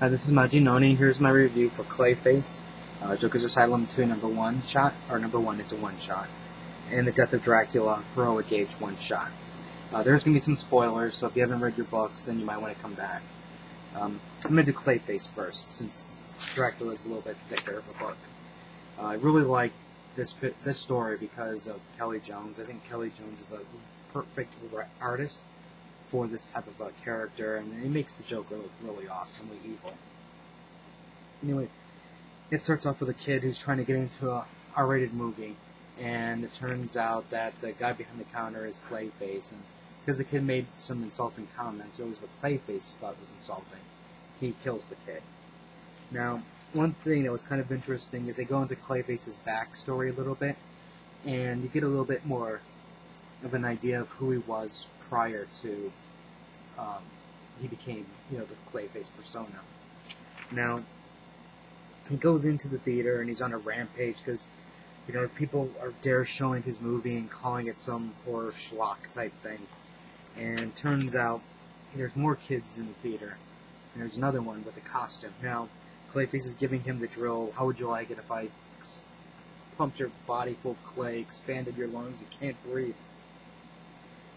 Hi, this is Majinoni. Here's my review for Clayface, Joker's Asylum 2 number 1 shot, or number 1, it's a one shot, and The Death of Dracula, Heroic Age one shot. There's going to be some spoilers, so if you haven't read your books, then you might want to come back. I'm going to do Clayface first, since Dracula is a little bit thicker of a book. I really like this story because of Kelly Jones. I think Kelly Jones is a perfect artist for this type of character, and it makes the Joker look really awesomely evil. Anyways, it starts off with a kid who's trying to get into a R-rated movie, and it turns out that the guy behind the counter is Clayface, and because the kid made some insulting comments, or at least what Clayface thought was insulting, he kills the kid. Now, one thing that was kind of interesting is they go into Clayface's backstory a little bit, and you get a little bit more of an idea of who he was prior to he became, the Clayface persona. Now, he goes into the theater and he's on a rampage because, people are dare showing his movie and calling it some horror schlock type thing. And turns out there's more kids in the theater, and there's another one with a costume. Now, Clayface is giving him the drill. How would you like it if I pumped your body full of clay, expanded your lungs, you can't breathe,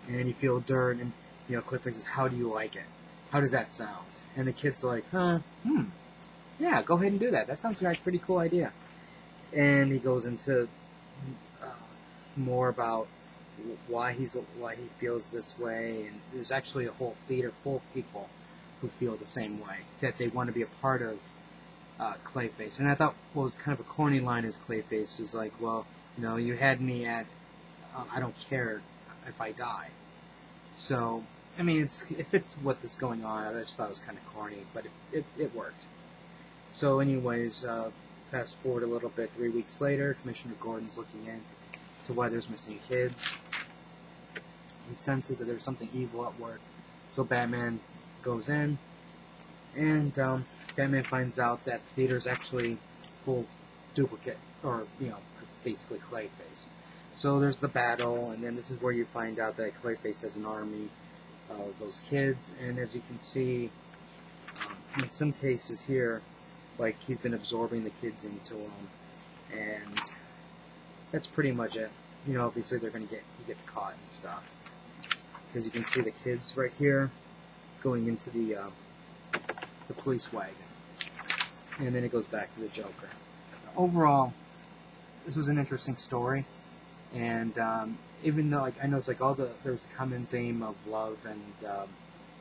and you feel dirt, and Clayface says, how do you like it? How does that sound? And the kid's like, yeah, go ahead and do that. That sounds like a pretty cool idea. And he goes into more about why he feels this way, and there's actually a whole theater full of people who feel the same way, that they want to be a part of Clayface. And I thought what was kind of a corny line is Clayface is like, well, you had me at, I don't care if I die. So, I mean, it fits what is going on. I just thought it was kind of corny, but it worked. So anyways, fast forward a little bit, 3 weeks later, Commissioner Gordon's looking in to why there's missing kids. He senses that there's something evil at work, so Batman goes in, and Batman finds out that the theater's actually full duplicate, or, it's basically Clayface. So there's the battle, and then this is where you find out that Clayface has an army of those kids, and as you can see, in some cases here, like, he's been absorbing the kids into him, and that's pretty much it. Obviously he gets caught and stuff, because you can see the kids right here going into the police wagon, and then it goes back to the Joker. Overall, this was an interesting story. And even though I know it's like there's a common theme of love and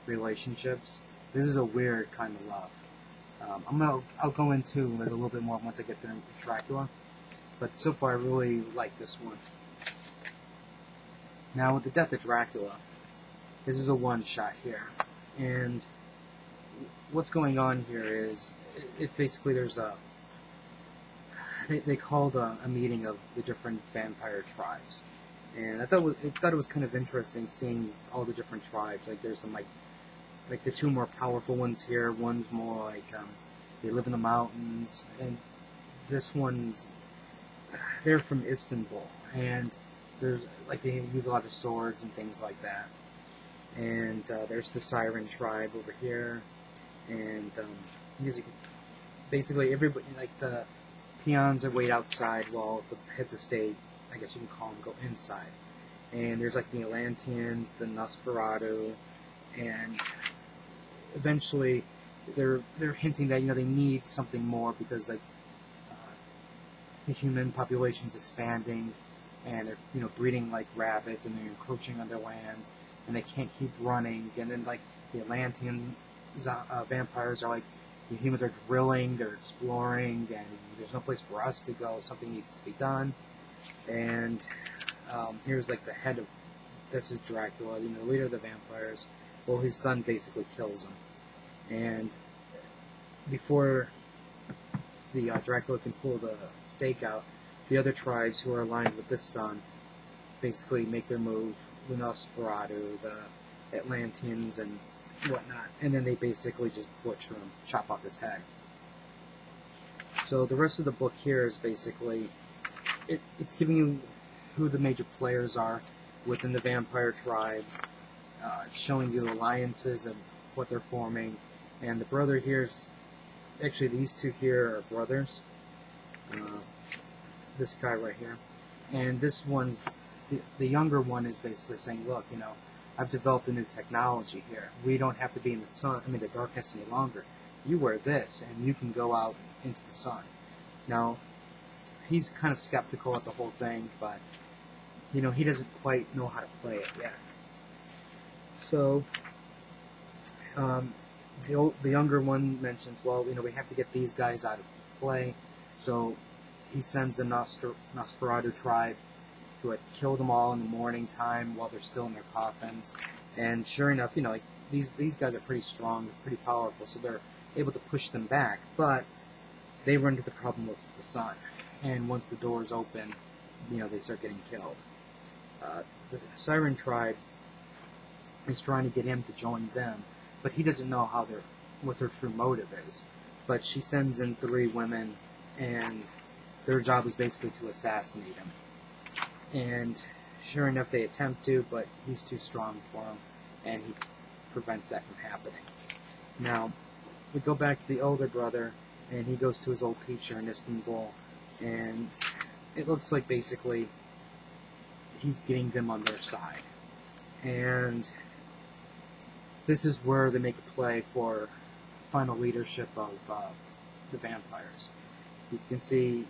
relationships, this is a weird kind of love. I'll go into it a little bit more once I get through Dracula, but so far I really like this one. Now with The Death of Dracula, this is a one shot here, and what's going on here is it's basically they called a meeting of the different vampire tribes, and I thought it was kind of interesting seeing all the different tribes. Like there's some like the two more powerful ones here. One's more like they live in the mountains, and this one's they're from Istanbul, and there's like they use a lot of swords and things like that. And there's the Siren tribe over here, and basically everybody, like the peons that wait outside while the heads of state, I guess you can call them, go inside. And there's like the Atlanteans, the Nosferatu, and eventually they're hinting that they need something more because like the human population's expanding, and they're breeding like rabbits, and they're encroaching on their lands, and they can't keep running. And then like the Atlantean vampires are like, the humans are drilling, they're exploring, and there's no place for us to go. Something needs to be done. And here's like the head of, this is Dracula, the leader of the vampires. Well, his son basically kills him. And before the Dracula can pull the stake out, the other tribes who are aligned with this son basically make their move. The Nosferatu, the Atlanteans, and whatnot, and then they basically just butcher him, chop off his head. So the rest of the book here is basically it's giving you who the major players are within the vampire tribes. It's showing you alliances and what they're forming, and the brother here's actually these two here are brothers. This guy right here, and this one's the younger one is basically saying, look, I've developed a new technology here. We don't have to be in the darkness any longer. You wear this, and you can go out into the sun. Now, he's kind of skeptical at the whole thing, but he doesn't quite know how to play it yet. So, the younger one mentions, well, we have to get these guys out of play. So he sends the Nosferatu tribe to kill them all in the morning time while they're still in their coffins. And sure enough, these guys are pretty strong, pretty powerful, so they're able to push them back. But they run into the problem with the sun, and once the doors open, they start getting killed. The Siren tribe is trying to get him to join them, but he doesn't know what their true motive is. But she sends in 3 women, and their job is basically to assassinate him. And sure enough, they attempt to, but he's too strong for them, and he prevents that from happening. Now, we go back to the older brother, and he goes to his old teacher in Istanbul, and it looks like basically he's getting them on their side. And this is where they make a play for final leadership of the vampires. You can see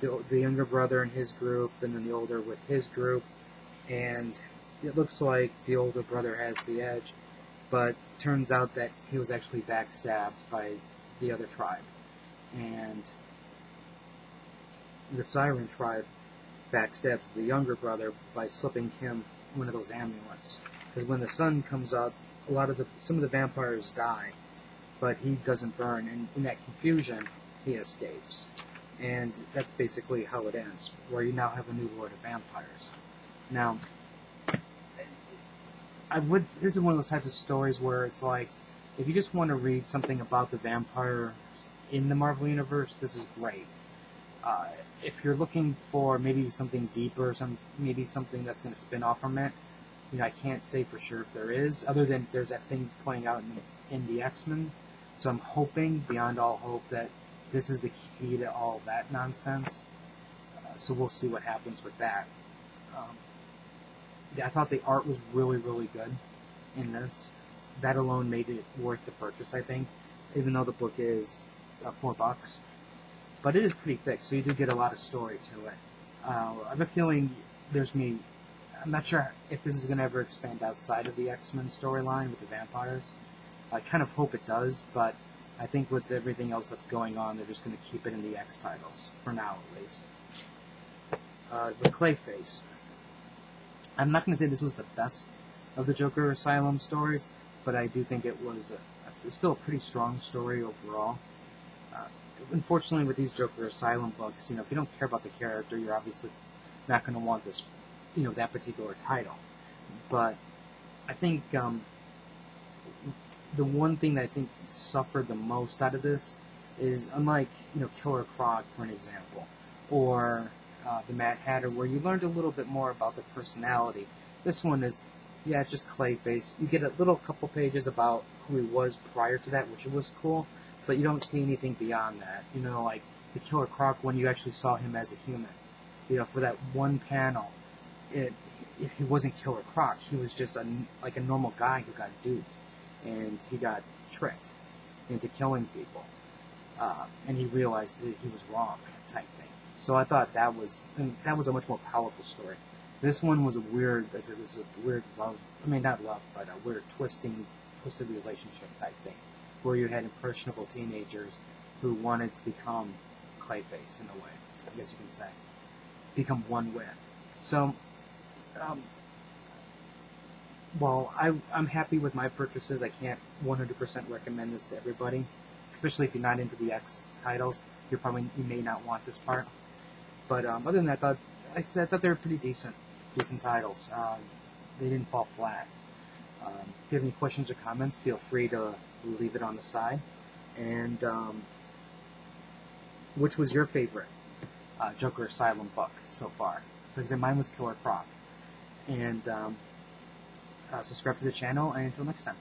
the younger brother in his group, and then the older with his group, and it looks like the older brother has the edge, but turns out that he was actually backstabbed by the other tribe. And the Siren tribe backstabs the younger brother by slipping him one of those amulets. Because when the sun comes up, some of the vampires die, but he doesn't burn, and in that confusion, he escapes. And that's basically how it ends, where you now have a new Lord of Vampires. Now, this is one of those types of stories where it's like, if you just want to read something about the vampires in the Marvel Universe, this is great. If you're looking for maybe something deeper, maybe something that's going to spin off from it, I can't say for sure if there is, other than there's that thing playing out in the X-Men. So I'm hoping, beyond all hope, that this is the key to all that nonsense. So we'll see what happens with that. I thought the art was really, really good in this. That alone made it worth the purchase, I think, even though the book is $4. But it is pretty thick, so you do get a lot of story to it. I have a feeling I'm not sure if this is going to ever expand outside of the X-Men storyline with the vampires. I kind of hope it does, but I think with everything else that's going on, they're just going to keep it in the X titles, for now at least. The Clayface. I'm not going to say this was the best of the Joker Asylum stories, but I do think it was still a pretty strong story overall. Unfortunately, with these Joker Asylum books, if you don't care about the character, you're obviously not going to want this, that particular title. But I think the one thing that I think suffered the most out of this is, unlike Killer Croc, for an example, or the Mad Hatter, where you learned a little bit more about the personality. This one is, it's just Clayface. You get a little couple pages about who he was prior to that, which was cool, but you don't see anything beyond that. Like the Killer Croc one, you actually saw him as a human. For that one panel, he wasn't Killer Croc. He was just a normal guy who got duped, and he got tricked into killing people, and he realized that he was wrong, type thing. So I thought that was a much more powerful story. This one was a weird love, not love, but a weird twisted relationship type thing, where you had impressionable teenagers who wanted to become Clayface in a way, I guess you can say, become one with. So, while I'm happy with my purchases, I can't 100% recommend this to everybody, especially if you're not into the X titles. You may not want this part. But other than that, I thought they were pretty decent titles. They didn't fall flat. If you have any questions or comments, feel free to leave it on the side. And which was your favorite Joker Asylum book so far? So like I said, mine was Killer Croc. And subscribe to the channel, and until next time.